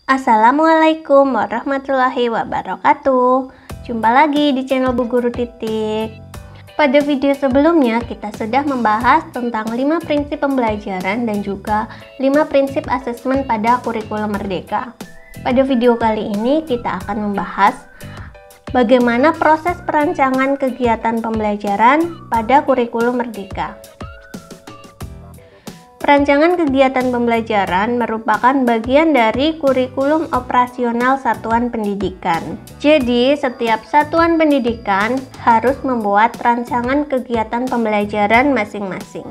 Assalamualaikum warahmatullahi wabarakatuh. Jumpa lagi di channel Bu Guru Titik. Pada video sebelumnya kita sudah membahas tentang 5 prinsip pembelajaran dan juga 5 prinsip asesmen pada kurikulum Merdeka. Pada video kali ini kita akan membahas bagaimana proses perancangan kegiatan pembelajaran pada kurikulum Merdeka. Perancangan kegiatan pembelajaran merupakan bagian dari kurikulum operasional satuan pendidikan. Jadi, setiap satuan pendidikan harus membuat rancangan kegiatan pembelajaran masing-masing.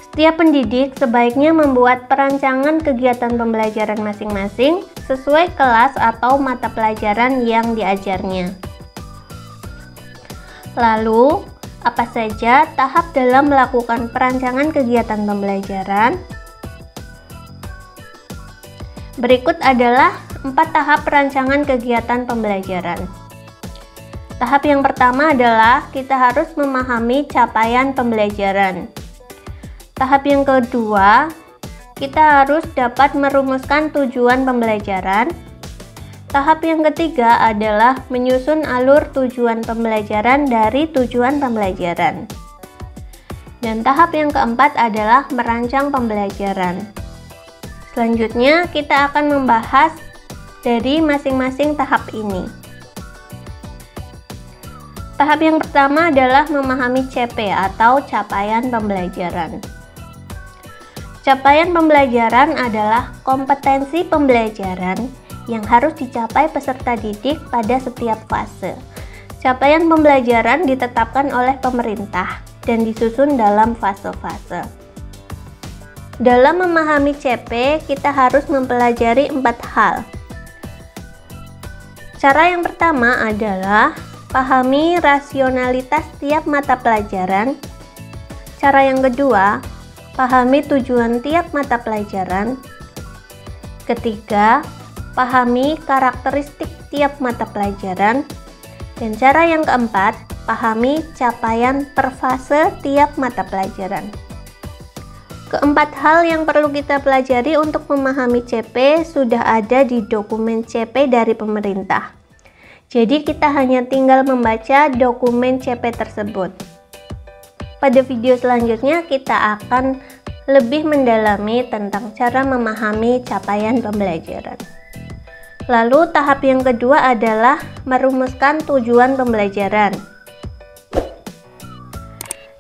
Setiap pendidik sebaiknya membuat perancangan kegiatan pembelajaran masing-masing sesuai kelas atau mata pelajaran yang diajarnya. Lalu, apa saja tahap dalam melakukan perancangan kegiatan pembelajaran? Berikut adalah 4 tahap perancangan kegiatan pembelajaran. Tahap yang pertama adalah kita harus memahami capaian pembelajaran. Tahap yang kedua, kita harus dapat merumuskan tujuan pembelajaran. Tahap yang ketiga adalah menyusun alur tujuan pembelajaran dari tujuan pembelajaran. Dan tahap yang keempat adalah merancang pembelajaran. Selanjutnya, kita akan membahas dari masing-masing tahap ini. Tahap yang pertama adalah memahami CP atau capaian pembelajaran. Capaian pembelajaran adalah kompetensi pembelajaran yang harus dicapai peserta didik pada setiap fase. Capaian pembelajaran ditetapkan oleh pemerintah dan disusun dalam fase-fase. Dalam memahami CP, kita harus mempelajari 4 hal. Cara yang pertama adalah pahami rasionalitas tiap mata pelajaran. Cara yang kedua, pahami tujuan tiap mata pelajaran. Ketiga, pahami karakteristik tiap mata pelajaran. Dan cara yang keempat, pahami capaian per fase tiap mata pelajaran. Keempat hal yang perlu kita pelajari untuk memahami CP sudah ada di dokumen CP dari pemerintah. Jadi kita hanya tinggal membaca dokumen CP tersebut. Pada video selanjutnya kita akan lebih mendalami tentang cara memahami capaian pembelajaran. Lalu tahap yang kedua adalah merumuskan tujuan pembelajaran.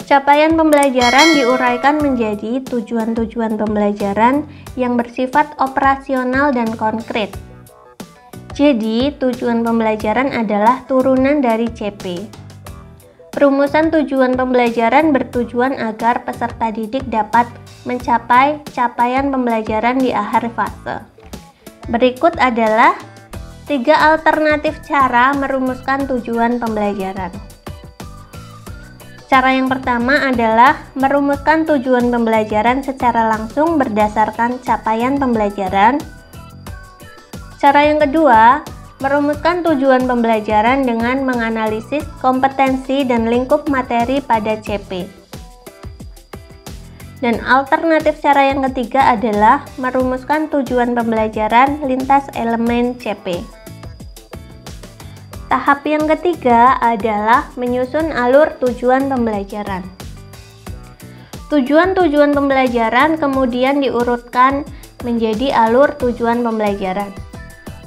Capaian pembelajaran diuraikan menjadi tujuan-tujuan pembelajaran yang bersifat operasional dan konkret. Jadi, tujuan pembelajaran adalah turunan dari CP. Perumusan tujuan pembelajaran bertujuan agar peserta didik dapat mencapai capaian pembelajaran di akhir fase. Berikut adalah 3 alternatif cara merumuskan tujuan pembelajaran. Cara yang pertama adalah merumuskan tujuan pembelajaran secara langsung berdasarkan capaian pembelajaran. Cara yang kedua, merumuskan tujuan pembelajaran dengan menganalisis kompetensi dan lingkup materi pada CP. Dan alternatif cara yang ketiga adalah merumuskan tujuan pembelajaran lintas elemen CP. Tahap yang ketiga adalah menyusun alur tujuan pembelajaran. Tujuan-tujuan pembelajaran kemudian diurutkan menjadi alur tujuan pembelajaran.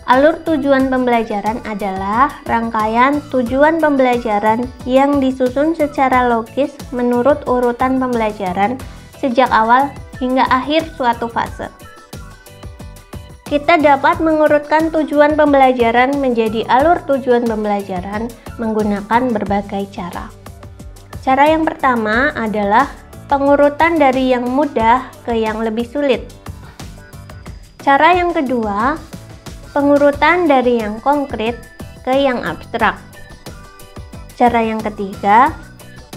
Alur tujuan pembelajaran adalah rangkaian tujuan pembelajaran yang disusun secara logis menurut urutan pembelajaran sejak awal hingga akhir suatu fase. Kita dapat mengurutkan tujuan pembelajaran menjadi alur tujuan pembelajaran menggunakan berbagai cara. Cara yang pertama adalah pengurutan dari yang mudah ke yang lebih sulit. Cara yang kedua, pengurutan dari yang konkret ke yang abstrak. Cara yang ketiga,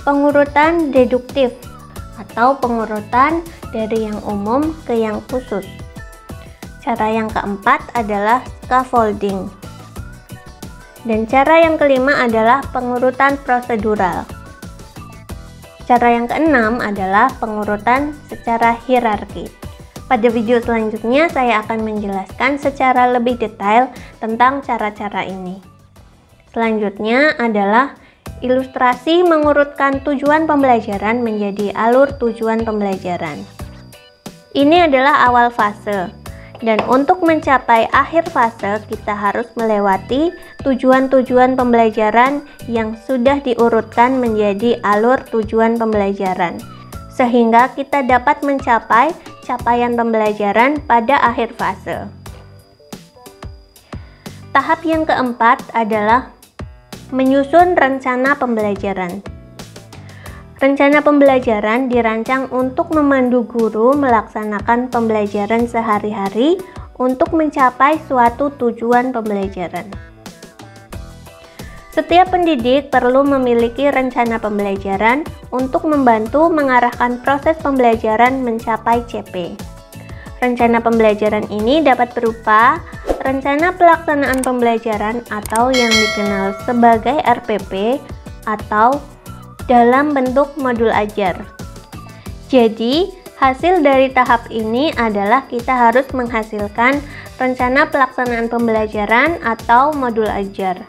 pengurutan deduktif atau pengurutan dari yang umum ke yang khusus. Cara yang keempat adalah scaffolding. Dan cara yang kelima adalah pengurutan prosedural. Cara yang keenam adalah pengurutan secara hierarki. Pada video selanjutnya saya akan menjelaskan secara lebih detail tentang cara-cara ini. Selanjutnya adalah ilustrasi mengurutkan tujuan pembelajaran menjadi alur tujuan pembelajaran. Ini adalah awal fase, dan untuk mencapai akhir fase kita harus melewati tujuan-tujuan pembelajaran yang sudah diurutkan menjadi alur tujuan pembelajaran, sehingga kita dapat mencapai capaian pembelajaran pada akhir fase. Tahap yang keempat adalah menyusun rencana pembelajaran. Rencana pembelajaran dirancang untuk memandu guru melaksanakan pembelajaran sehari-hari untuk mencapai suatu tujuan pembelajaran. Setiap pendidik perlu memiliki rencana pembelajaran untuk membantu mengarahkan proses pembelajaran mencapai CP. Rencana pembelajaran ini dapat berupa rencana pelaksanaan pembelajaran atau yang dikenal sebagai RPP atau dalam bentuk modul ajar. Jadi, hasil dari tahap ini adalah kita harus menghasilkan rencana pelaksanaan pembelajaran atau modul ajar.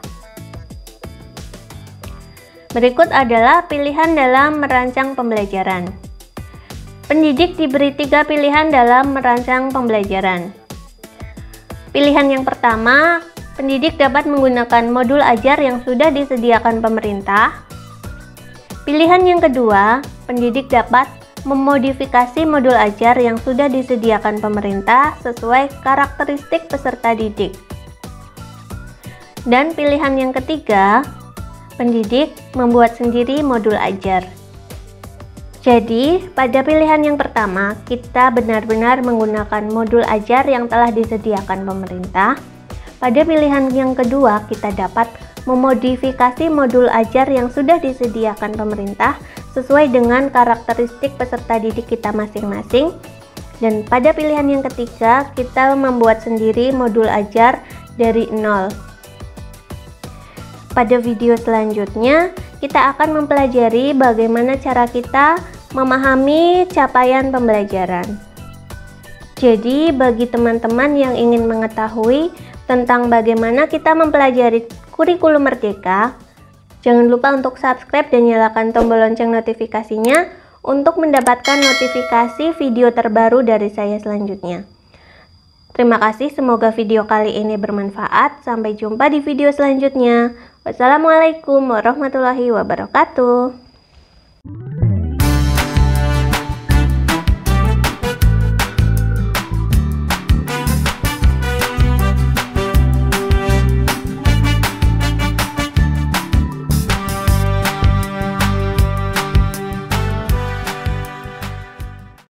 Berikut adalah pilihan dalam merancang pembelajaran. Pendidik diberi 3 pilihan dalam merancang pembelajaran. Pilihan yang pertama, pendidik dapat menggunakan modul ajar yang sudah disediakan pemerintah. Pilihan yang kedua, pendidik dapat memodifikasi modul ajar yang sudah disediakan pemerintah sesuai karakteristik peserta didik. Dan pilihan yang ketiga, pendidik membuat sendiri modul ajar. Jadi, pada pilihan yang pertama, kita benar-benar menggunakan modul ajar yang telah disediakan pemerintah. Pada pilihan yang kedua, kita dapat memodifikasi modul ajar yang sudah disediakan pemerintah sesuai dengan karakteristik peserta didik kita masing-masing. Dan pada pilihan yang ketiga, kita membuat sendiri modul ajar dari nol. Pada video selanjutnya, kita akan mempelajari bagaimana cara kita memahami capaian pembelajaran. Jadi, bagi teman-teman yang ingin mengetahui tentang bagaimana kita mempelajari kurikulum Merdeka, jangan lupa untuk subscribe dan nyalakan tombol lonceng notifikasinya untuk mendapatkan notifikasi video terbaru dari saya selanjutnya. Terima kasih, semoga video kali ini bermanfaat. Sampai jumpa di video selanjutnya. Wassalamualaikum warahmatullahi wabarakatuh.